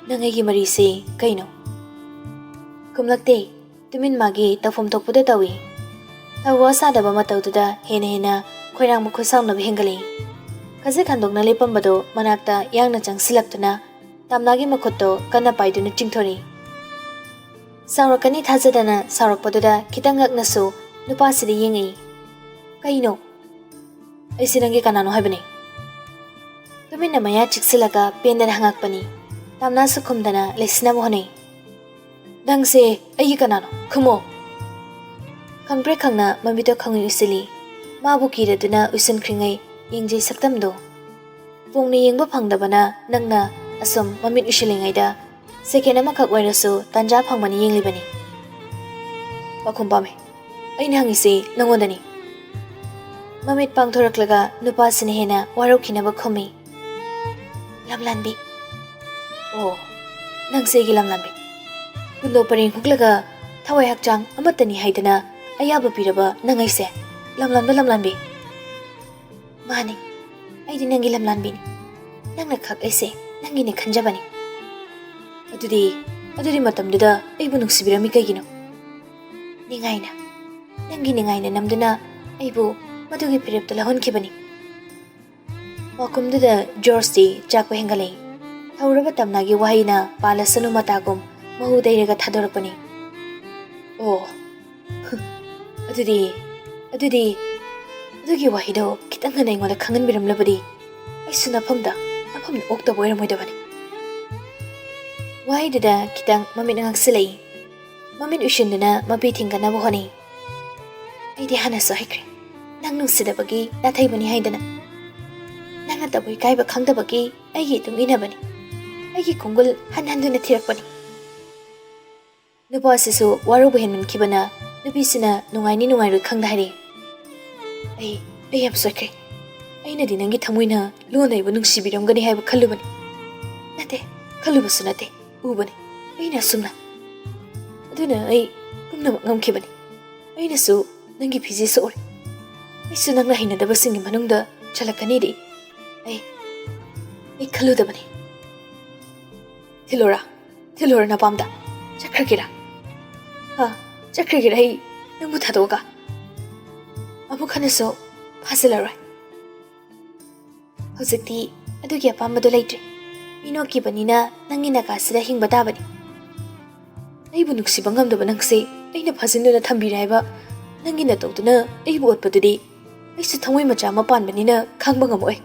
Speaker 1: Nangai marise kaino. Kumlakte, tumin magi tafom tokpuda tawi. Tawa sadaba matawduda hena khoirang mukhusang na bhengali. Kaze khandokna lepambado manakta yangna changsilaktuna tamnagi makhotto kana paiduna chingthori. Saurakani thajadana saurakpaduda khitangaknasu nupasidi yengai. Kaino? Aisinangi kanano haibani. Tumin namaya chiksilaga pendana hangakpani. Tamna sukhumdana lesina mohone. Dangse ayi kanano khumo. Khangpre khangna mamito khangi usili. Mabu kiraduna usan kringai yengjai saktamdo. Pungni yengba phangdabana nangna asum mamit usilingaida second amakhak wairasu tanja phangmani yenglibani. Pakumpame. Aina hangisi nangondani. Mamit pangthoraklaga nupasini hena warokhinaba khumi. Lamlanbi. Oh, nangsegi lamlanbi. Kundo paring huklaga thawai hakchang amatani haidana ayaba piraba nangaise lamlanbi. Mani, aidi nangi lamlanbi. Nangna khak aise nangi ne khanjabani. Adudi matamduda aibu nuksibirami kaigino. Ningaina namduna aibu madugi pirepta lahonkhibani. Wakumduda George ti chakwa hengalei. Thawraba tamnagi wahina palasanu matagum mahu dairaga thadorakpani. Oh, adudi ꯑꯗꯨꯒꯤ ꯋꯥꯍꯩꯗꯣ ꯈꯤꯇꯪ ꯍꯟꯅ ꯑꯩꯉꯣꯟꯗ ꯈꯪꯍꯟꯕꯤꯔꯝꯂꯕꯗꯤ ꯑꯩꯁꯨ ꯅꯐꯝꯗ ꯑꯣꯛꯇꯕ ꯑꯣꯏꯔꯝꯃꯣꯏꯗꯕꯅꯤ. ꯋꯥꯍꯩꯗꯨꯗ ꯈꯤꯇꯪ ꯃꯃꯤꯠ ꯉꯥꯡꯁꯤꯜꯂꯛꯏ. ꯃꯃꯤꯠ ꯎꯏꯁꯤꯟꯗꯨꯅ ꯃꯄꯤ ꯊꯤꯡꯒꯠꯅꯕ ꯍꯣꯠꯅꯩ. ꯑꯩꯗꯤ ꯍꯥꯟꯅꯁꯨ ꯍꯥꯏꯈ꯭ꯔꯦ, ꯅꯪ ꯅꯨꯡꯁꯤꯗꯕꯒꯤ ꯅꯥꯊꯩꯕꯅꯤ ꯍꯥꯏꯗꯅ. ꯅꯪꯅ ꯇꯕꯨ ꯏꯀꯥꯏꯕ ꯈꯪꯗꯕꯒꯤ ꯑꯩꯒꯤ ꯏꯇꯨꯡ ꯏꯟꯅꯕꯅꯤ. ꯑꯩꯒꯤ ꯈꯣꯡꯒꯨꯜ ꯍꯟꯍꯟꯗꯨꯅ ꯊꯤꯔꯛꯄꯅꯤ. ꯅꯨꯄꯥꯁꯤꯁꯨ ꯋꯥꯔꯧꯕ ꯍꯦꯟꯃꯟꯈꯤꯕꯅ ꯅꯨꯄꯤꯁꯤꯅ ꯅꯨꯡꯉꯥꯏꯅꯤ ꯅꯨꯡꯉꯥꯏꯔꯣꯏ ꯈꯪꯗ ꯍꯥꯏꯔꯛꯏ. ꯑꯩ ꯌꯥꯝ ꯁꯣꯏꯈ꯭ꯔꯦ. ꯑꯩꯅꯗꯤ ꯅꯪꯒꯤ ꯊꯃꯣꯏꯅ ꯂꯣꯟꯅ ꯑꯩꯕꯨ ꯅꯨꯡꯁꯤꯕꯤꯔꯝꯒꯅꯤ ꯍꯥꯏꯕ ꯈꯜꯂꯨꯕꯅꯤ. ꯅꯠꯇꯦ, ꯈꯜꯂꯨꯕꯁꯨ ꯅꯠꯇꯦ, ꯎꯕꯅꯤ. ꯑꯩꯅ ꯑꯁꯨꯝꯅ. ꯑꯗꯨꯅ ꯑꯩ ꯄꯨꯝꯅꯃꯛ ꯉꯝꯈꯤꯕꯅꯤ. ꯑꯩꯅꯁꯨ ꯅꯪꯒꯤ ꯐꯤꯖꯦꯁꯨ ꯑꯣꯏ. ꯑꯩꯁꯨ ꯅꯪꯅ ꯍꯩꯅꯗꯕꯁꯤꯡꯒꯤ ꯃꯅꯨꯡꯗ ꯆꯜꯂꯛꯀꯅꯤꯗꯤ ꯑꯩ ꯈꯜꯂꯨꯗꯕꯅꯤ. ꯊꯤꯜꯂꯣꯔꯥ ꯅꯄꯥꯝꯗ. ꯆꯠꯈ꯭ꯔꯒꯦꯔꯥ? ꯆꯠꯈ꯭ꯔꯒꯦꯔꯥ ꯑꯩ ꯅꯪꯕꯨ ꯊꯥꯗꯣꯛꯑꯒ? ꯑꯃꯨꯛ ꯍꯟꯅꯁꯨ ꯐꯥꯖꯤꯜꯂꯔꯣꯏ. ꯍꯧꯖꯤꯛꯇꯤ ꯑꯗꯨꯒꯤ ꯑꯄꯥꯝꯕꯗꯣ ꯂꯩꯇ꯭ꯔꯦ. ꯃꯤꯅꯣꯛꯈꯤꯕꯅꯤꯅ ꯅꯪꯒꯤ ꯅꯥꯀꯥꯁꯤꯗ ꯍꯤꯡꯕ ꯇꯥꯕꯅꯤ. ꯑꯩꯕꯨ ꯅꯨꯡꯁꯤꯕ ꯉꯝꯗꯕ ꯅꯪꯁꯦ ꯑꯩꯅ ꯐꯥꯖꯤꯟꯗꯨꯅ ꯊꯝꯕꯤꯔꯦ ꯍꯥꯏꯕ ꯅꯪꯒꯤ ꯅꯇꯧꯗꯨꯅ ꯑꯩꯕꯨ ꯑꯣꯠꯄꯗꯨꯗꯤ ꯑꯩꯁꯨ ꯊꯃꯣꯏ ꯃꯆꯥ ꯑꯃ ꯄꯥꯟꯕꯅꯤꯅ ꯈꯥꯡꯕ ꯉꯝꯃꯣꯏ.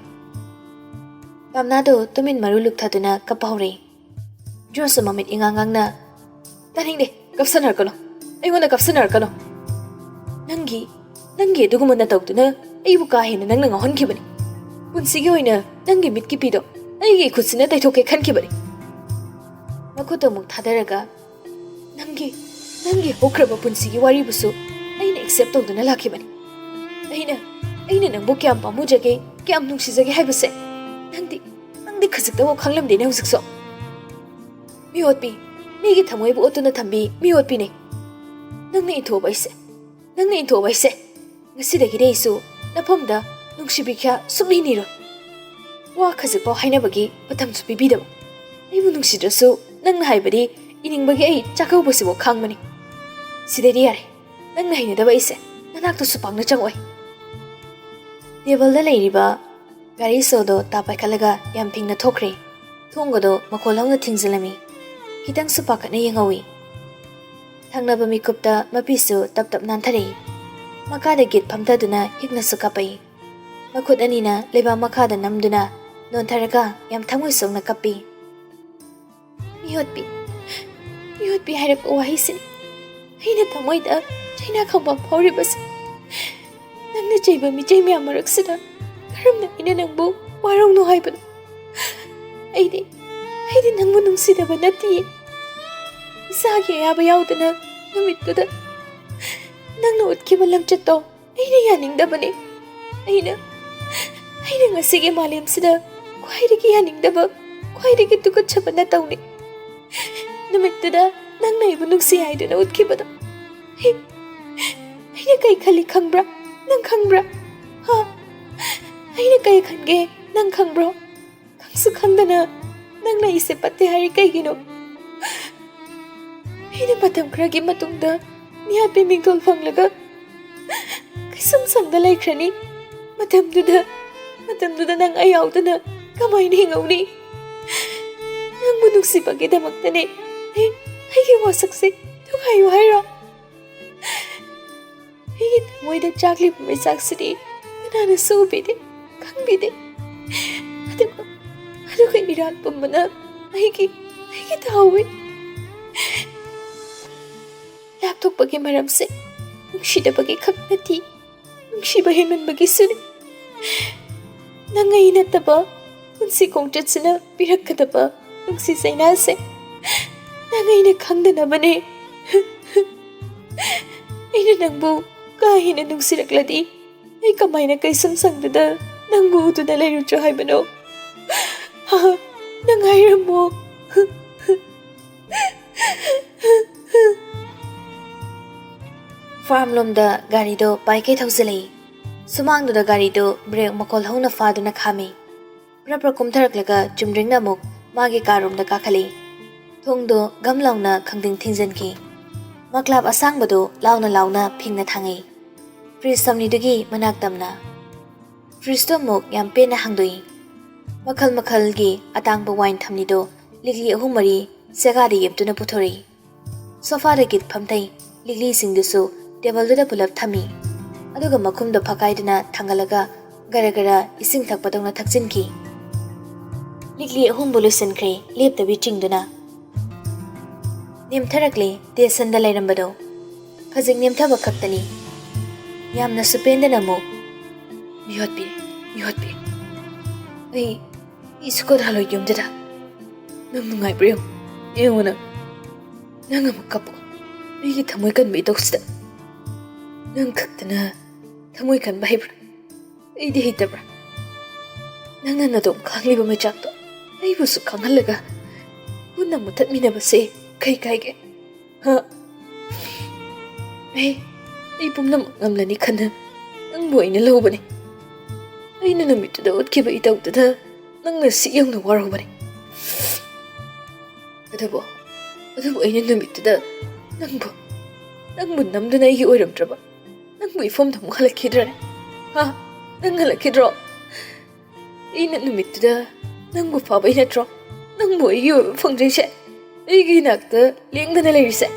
Speaker 1: ꯄꯥꯝꯅꯥꯗꯣ ꯇꯨꯃꯤꯟ ꯃꯔꯨ ꯂꯨꯛꯊꯗꯨꯅ ꯀꯞꯄ ꯍꯧꯔꯛꯏ. ꯖꯣꯁꯁꯨ ꯃꯃꯤꯠ ꯏꯉꯥꯡꯉꯥꯡꯅ ꯇꯥꯅꯤꯡꯗꯦ, ꯀꯞꯁꯟꯅꯔꯛꯀꯅꯣ. ꯑꯩꯉꯣꯟꯗ ꯀꯞꯁꯟꯅꯔꯛꯀꯅꯣ. ꯅꯪꯒꯤ ꯑꯗꯨꯒꯨꯝꯕ ꯅꯇꯧꯗꯨꯅ ꯑꯩꯕꯨ ꯀꯥ ꯍꯦꯟꯅ ꯅꯪꯅ ꯉꯥꯎꯍꯟꯈꯤꯕꯅꯤ. ꯄꯨꯟꯁꯤꯒꯤ ꯑꯣꯏꯅ ꯅꯪꯒꯤ ꯃꯤꯠꯀꯤ ꯄꯤꯗꯣ ꯑꯩꯒꯤ ꯈꯨꯠꯁꯤꯅ ꯇꯩꯊꯣꯛꯀꯦ ꯈꯟꯈꯤꯕꯅꯤ. ꯃꯈꯨꯠꯇꯣ ꯑꯃꯨꯛ ꯊꯥꯗꯔꯒ ꯅꯪꯒꯤ ꯍꯧꯈ꯭ꯔꯕ ꯄꯨꯟꯁꯤꯒꯤ ꯋꯥꯔꯤꯕꯨꯁꯨ ꯑꯩꯅ ꯑꯦꯛꯁꯦꯞ ꯇꯧꯗꯨꯅ ꯂꯥꯛꯈꯤꯕꯅꯤ. ꯑꯩꯅ ꯅꯪꯕꯨ ꯀꯌꯥꯝ ꯄꯥꯝꯃꯨꯖꯒꯦ, ꯀꯌꯥꯝ ꯅꯨꯡꯁꯤꯖꯒꯦ ꯍꯥꯏꯕꯁꯦ ꯅꯪꯗꯤ ꯈꯖꯤꯛꯇꯐꯥꯎ ꯈꯪꯂꯝꯗꯦꯅꯦ ꯍꯧꯖꯤꯛꯁꯨ. ꯃꯤꯑꯣꯠꯄꯤ, ꯃꯤꯒꯤ ꯊꯃꯣꯏꯕꯨ ꯑꯣꯠꯇꯨꯅ ꯊꯝꯕꯤ ꯃꯤꯑꯣꯠꯄꯤꯅꯦ. ꯅꯪꯅ ꯏꯟꯊꯣꯛꯑꯕ ꯑꯩꯁꯦ. ꯉꯁꯤꯗꯒꯤꯗꯤ ꯑꯩꯁꯨ ꯅꯐꯝꯗ ꯅꯨꯡꯁꯤꯕꯤꯈ꯭ꯌꯥ ꯁꯨꯡꯅꯤ ꯅꯤꯔꯣꯏ. ꯋꯥ ꯈꯖꯤꯛꯐꯥꯎ ꯍꯥꯏꯅꯕꯒꯤ ꯃꯇꯝꯁꯨ ꯄꯤꯕꯤꯗꯕ. ꯑꯩꯕꯨ ꯅꯨꯡꯁꯤꯗ꯭ꯔꯁꯨ ꯅꯪꯅ ꯍꯥꯏꯕꯗꯤ ꯏꯅꯤꯡꯕꯒꯤ ꯑꯩ ꯆꯥꯛꯀꯧꯕꯁꯤꯐꯥꯎ ꯈꯥꯡꯕꯅꯤ. ꯁꯤꯗꯩꯗꯤ ꯌꯥꯔꯦ. ꯅꯪꯅ ꯍꯩꯅꯗꯕ ꯑꯩꯁꯦ ꯅꯅꯥꯛꯇꯁꯨ ꯄꯥꯛꯅ ꯆꯪꯉꯣꯏ. ꯇꯦꯕꯜꯗ ꯂꯩꯔꯤꯕ ꯒꯥꯔꯤ ꯁꯣꯗꯣ ꯇꯥ ꯄꯥꯏꯈꯠꯂꯒ ꯌꯥꯝ ꯊꯤꯡꯅ ꯊꯣꯛꯈ꯭ꯔꯦ. ꯊꯣꯡꯒꯗꯣ ꯃꯈꯣꯜ ꯍꯧꯅ ꯊꯤꯡꯖꯤꯜꯂꯝꯃꯤ. ꯈꯤꯇꯪꯁꯨ ꯄꯥꯈꯠꯅ ꯌꯦꯡꯍꯧꯏ. ꯊꯪꯅꯕ ꯃꯤꯀꯨꯞꯇ ꯃꯄꯤꯁꯨ ꯇꯞ ꯅꯥꯟꯊꯔꯛꯏ. ꯃꯈꯥꯗ ꯒꯤꯠ ꯐꯝꯊꯗꯨꯅ ꯍꯤꯛꯅꯁꯨ ꯀꯞꯄꯛꯏ. ꯃꯈꯨꯠ ꯑꯅꯤꯅ ꯂꯩꯕꯥꯛ ꯃꯈꯥꯗ ꯅꯝꯗꯨꯅ ꯅꯣꯟꯊꯔꯒ ꯌꯥꯝ ꯊꯃꯣꯏ ꯁꯣꯛꯅ ꯀꯞꯄꯤ. ꯃꯤꯑꯣꯠꯄꯤ ꯍꯥꯏꯔꯛꯄ ꯋꯥꯍꯩꯁꯤꯅꯤ ꯑꯩꯅ ꯊꯃꯣꯏꯗ ꯆꯩꯅꯥ ꯈꯪꯕ ꯐꯥꯎꯔꯤꯕꯁꯦ. ꯅꯪꯅ ꯆꯩꯕ ꯃꯤꯆꯩ ꯃꯌꯥꯝ ꯃꯔꯛꯁꯤꯗ ꯀꯔꯝꯅ ꯑꯩꯅ ꯅꯪꯕꯨ ꯋꯥꯔꯧꯅꯣ ꯍꯥꯏꯕꯅꯣ? ꯑꯩꯗꯤ ꯅꯪꯕꯨ ꯅꯨꯡꯁꯤꯗꯕ ꯅꯠꯇꯤꯌꯦ. ꯏꯁꯥꯒꯤ ꯑꯌꯥꯕ ꯌꯥꯎꯗꯅ ꯅꯨꯃꯤꯠꯇꯨꯗ ꯅꯪꯅ ꯎꯠꯈꯤꯕ ꯂꯝꯆꯠꯇꯣ ꯑꯩꯅ ꯌꯥꯅꯤꯡꯗꯕꯅꯦ. ꯑꯩꯅ ꯉꯁꯤꯒꯤ ꯃꯥꯂꯦꯝꯁꯤꯗ ꯈ꯭ꯋꯥꯏꯗꯒꯤ ꯌꯥꯅꯤꯡꯗꯕ, ꯈ꯭ꯋꯥꯏꯗꯒꯤ ꯇꯨꯀꯠꯆꯕ ꯅꯇꯧꯅꯦ. ꯅꯨꯃꯤꯠꯇꯨꯗ ꯅꯪꯅ ꯑꯩꯕꯨ ꯅꯨꯡꯁꯤ ꯍꯥꯏꯗꯨꯅ ꯎꯠꯈꯤꯕꯗꯣ ꯑꯩꯅ ꯀꯩ ꯈꯜꯂꯤ ꯈꯪꯕ꯭ꯔꯥ? ꯅꯪ ꯈꯪꯕ꯭ꯔꯥ? ꯑꯩꯅ ꯀꯩ ꯈꯟꯒꯦ ꯅꯪ ꯈꯪꯕ꯭ꯔꯣ? ꯈꯪꯁꯨ ꯈꯪꯗꯅ ꯅꯪꯅ ꯑꯩꯁꯦ ꯐꯠꯇꯦ ꯍꯥꯏꯔꯤ ꯀꯩꯒꯤꯅꯣ? ꯑꯩꯅ ꯃꯇꯝ ꯈꯔꯒꯤ ꯃꯇꯨꯡꯗ ꯃꯤꯌꯥꯠꯄꯤ ꯃꯤꯡꯊꯣꯜ ꯐꯪꯂꯒ ꯀꯩꯁꯨꯝꯁꯪꯗ ꯂꯩꯈ꯭ꯔꯅꯤ. ꯃꯇꯝꯗꯨꯗ ꯅꯪ ꯑꯩ ꯌꯥꯎꯗꯅ ꯀꯃꯥꯏꯅ ꯍꯤꯡꯍꯧꯅꯤ? ꯅꯪꯕꯨ ꯅꯨꯡꯁꯤꯕꯒꯤꯗꯃꯛꯇꯅꯦ ꯑꯩꯒꯤ ꯋꯥꯁꯛꯁꯦ ꯊꯨꯒꯥꯏꯌꯨ ꯍꯥꯏꯔꯣ? ꯑꯩꯒꯤ ꯊꯃꯣꯏꯗ ꯆꯥꯛꯂꯤꯕ ꯃꯩꯆꯥꯛꯁꯤꯗꯤ ꯀꯅꯥꯅꯁꯨ ꯎꯕꯤꯗꯦ, ꯈꯪꯕꯤꯗꯦ. ꯑꯗꯨꯒ ꯏꯔꯥꯜ ꯄꯨꯝꯕꯅ ꯑꯩꯒꯤ ꯇꯥꯍꯧꯏ. ꯂꯥꯞꯊꯣꯛꯄꯒꯤ ꯃꯔꯝꯁꯦ ꯅꯨꯡꯁꯤꯗꯕꯒꯤ ꯈꯛ ꯅꯠꯇꯦ, ꯅꯨꯡꯁꯤꯕ ꯍꯦꯟꯃꯟꯕꯒꯤꯁꯨꯅꯤ. ꯅꯪ ꯑꯩ ꯅꯠꯇꯕ ꯄꯨꯟꯁꯤ ꯈꯣꯡꯆꯠꯁꯤꯅ ꯄꯤꯔꯛꯀꯗꯕ ꯅꯨꯡꯁꯤ ꯆꯩꯅꯥꯁꯦ ꯅꯪ ꯑꯩꯅ ꯈꯪꯗꯅꯕꯅꯦ. ꯑꯩꯅ ꯅꯪꯕꯨ ꯀꯥ ꯍꯦꯟꯅ ꯅꯨꯡꯁꯤꯔꯛꯂꯗꯤ ꯑꯩ ꯀꯃꯥꯏꯅ ꯀꯩꯁꯨꯝꯁꯪꯗꯨꯗ ꯅꯪꯕꯨ ꯎꯗꯨꯅ ꯂꯩꯔꯨꯆꯣ ꯍꯥꯏꯕꯅꯣ? ꯅꯪ ꯍꯥꯏꯔꯝꯃꯣ. ꯐꯥꯔꯝꯂꯣꯝꯗ ꯒꯥꯔꯤꯗꯣ ꯄꯥꯏꯀꯩ ꯊꯧꯖꯤꯜꯂꯛꯏ. ꯁꯨꯃꯥꯡꯗꯨꯗ ꯒꯥꯔꯤꯗꯣ ꯕ꯭ꯔꯦꯛ ꯃꯈꯣꯜ ꯍꯧꯅ ꯐꯥꯗꯨꯅ ꯈꯥꯝꯃꯤ. ꯕ꯭ꯔꯞ ꯀꯨꯝꯊꯔꯛꯂꯒ ꯆꯨꯝꯗ꯭ꯔꯤꯡꯅ ꯑꯃꯨꯛ ꯃꯥꯒꯤ ꯀꯥꯔꯣꯝꯗ ꯀꯥꯈꯠꯂꯤ. ꯊꯣꯡꯗꯣ ꯒꯝ ꯂꯥꯎꯅ ꯈꯪꯗꯤꯡ ꯊꯤꯡꯖꯤꯟꯈꯤ. ꯃꯀ꯭ꯂꯥꯞ ꯑꯁꯥꯡꯕꯗꯣ ꯂꯥꯎꯅ ꯐꯤꯡꯅ ꯊꯥꯡꯉꯤ. ꯐ꯭ꯔꯤꯖ ꯊꯝꯂꯤꯗꯨꯒꯤ ꯃꯅꯥꯛ ꯇꯝꯅ. ꯐ꯭ꯔꯤꯖꯇꯣ ꯑꯃꯨꯛ ꯌꯥꯝ ꯄꯦꯟꯅ ꯍꯥꯡꯗꯣꯛꯏ. ꯃꯈꯜꯒꯤ ꯑꯇꯥꯡꯕ ꯋꯥꯏꯟ ꯊꯝꯂꯤꯗꯣ ꯂꯤꯛꯂꯤ 3-4 ꯆꯦꯒꯥꯗ ꯌꯦꯞꯇꯨꯅ ꯄꯨꯊꯣꯔꯛꯏ. ꯁꯣꯐꯥꯗ ꯒꯤꯠ ꯐꯝꯊꯩ. ꯂꯤꯛꯂꯤꯁꯤꯡꯗꯨꯁꯨ ꯇꯦꯕꯜꯗꯨꯗ ꯄꯨꯂꯞ ꯊꯝꯃꯤ. ꯑꯗꯨꯒ ꯃꯈꯨꯝꯗꯣ ꯐꯛꯀꯥꯏꯗꯨꯅ ꯊꯥꯡꯒꯠꯂꯒ ꯒꯔ ꯒꯔ ꯏꯁꯤꯡ ꯊꯛꯄꯗꯧꯅ ꯊꯛꯆꯤꯟꯈꯤ꯫ ꯂꯤꯛꯂꯤ ꯑꯍꯨꯝꯕꯨ ꯂꯣꯏꯁꯤꯟꯈ꯭ꯔꯦ ꯂꯦꯞꯇꯕꯤ ꯆꯤꯡꯗꯨꯅ꯫ ꯅꯦꯝꯊꯔꯛꯂꯦ ꯇꯦꯁꯟꯗ ꯂꯩꯔꯝꯕꯗꯣ꯫ ꯈꯖꯤꯛ ꯅꯦꯝꯊꯕ ꯈꯛꯇꯅꯤ꯫ ꯌꯥꯝꯅꯁꯨ ꯄꯦꯟꯗꯅ ꯑꯃꯨꯛ ꯃꯤꯍꯣꯠꯄꯤꯔꯦ ꯃꯤꯍꯣꯠꯄꯤꯔꯦ꯫ ꯑꯩ ꯁꯨꯀꯠꯍꯜꯂꯣꯏ ꯌꯨꯝꯗꯨꯗ꯫ ꯅꯪ ꯅꯨꯡꯉꯥꯏꯕ꯭ꯔꯥ ꯌꯦꯡꯉꯨ ꯌꯦꯡꯉꯨ ꯅꯪ ꯑꯃꯨꯛ ꯀꯞꯄꯣ ꯑꯩꯒꯤ ꯊꯃꯣꯏ ꯀꯟꯕ ꯏꯇꯧꯁꯤꯗ꯫ ꯅꯪ ꯈꯛꯇꯅ ꯊꯃꯣꯏ ꯀꯟꯕ ꯍꯩꯕ꯭ꯔꯥ ꯑꯩꯗꯤ ꯍꯩꯇꯕ꯭ꯔꯥ? ꯅꯪꯅ ꯅꯗꯣꯝ ꯈꯥꯡꯂꯤꯕ ꯃꯩꯆꯥꯛꯇꯣ ꯑꯩꯕꯨꯁꯨ ꯈꯥꯡꯍꯜꯂꯒ ꯄꯨꯟꯅ ꯃꯨꯊꯠꯃꯤꯟꯅꯕꯁꯦ ꯀꯩ ꯀꯥꯏꯒꯦ? ꯑꯩ ꯄꯨꯝꯅꯃꯛ ꯉꯝꯂꯅꯤ ꯈꯟꯅ ꯅꯪꯕꯨ ꯑꯩꯅ ꯂꯧꯕꯅꯤ꯫ ꯑꯩꯅ ꯅꯨꯃꯤꯠꯇꯨꯗ ꯎꯠꯈꯤꯕ ꯏꯇꯧꯗꯨꯗ ꯅꯪꯅ ꯁꯤ ꯌꯧꯅ ꯋꯥꯔꯧꯕꯅꯤ꯫ ꯑꯗꯨꯕꯨ ꯑꯩꯅ ꯅꯨꯃꯤꯠꯇꯨꯗ ꯅꯪꯕꯨ ꯅꯝꯗꯨꯅ ꯑꯩꯒꯤ ꯑꯣꯏꯔꯝꯗ꯭ꯔꯕ ꯅꯪꯕꯨ ꯏꯐꯝꯗ ꯑꯃꯨꯛ ꯍꯜꯂꯛꯈꯤꯗ꯭ꯔꯅꯦ? ꯅꯪ ꯍꯜꯂꯛꯈꯤꯗ꯭ꯔꯣ? ꯑꯩꯅ ꯅꯨꯃꯤꯠꯇꯨꯗ ꯅꯪꯕꯨ ꯐꯥꯕꯩ ꯅꯠꯇ꯭ꯔꯣ ꯅꯪꯕꯨ ꯑꯩꯒꯤ ꯑꯣꯏꯕ ꯐꯪꯗ꯭ꯔꯤꯁꯦ, ꯑꯩꯒꯤ ꯏꯅꯥꯛꯇ ꯂꯦꯡꯗꯅ ꯂꯩꯔꯤꯁꯦ?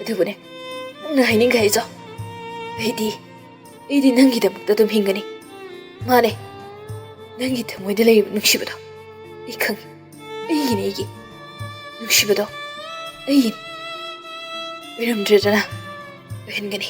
Speaker 1: ꯑꯗꯨꯕꯨꯅꯦ ꯅꯪꯅ ꯍꯥꯏꯅꯤꯡꯒ ꯍꯥꯏꯖꯧ, ꯑꯩꯗꯤ ꯅꯪꯒꯤꯗꯃꯛꯇ ꯑꯗꯨꯝ ꯍꯤꯡꯒꯅꯤ꯫ ꯃꯥꯅꯦ, ꯅꯪꯒꯤ ꯊꯃꯣꯏꯗ ꯂꯩꯔꯤꯕ ꯅꯨꯡꯁꯤꯕꯗꯣ ꯑꯩ ꯈꯪꯉꯤ, ꯑꯩꯒꯤ ꯅꯨꯡꯁꯤꯕꯗꯣ ꯑꯩꯒꯤꯅꯤ꯫ ꯑꯣꯏꯔꯝꯗ꯭ꯔꯦꯗꯅ ꯑꯣꯏꯍꯟꯒꯅꯤ꯫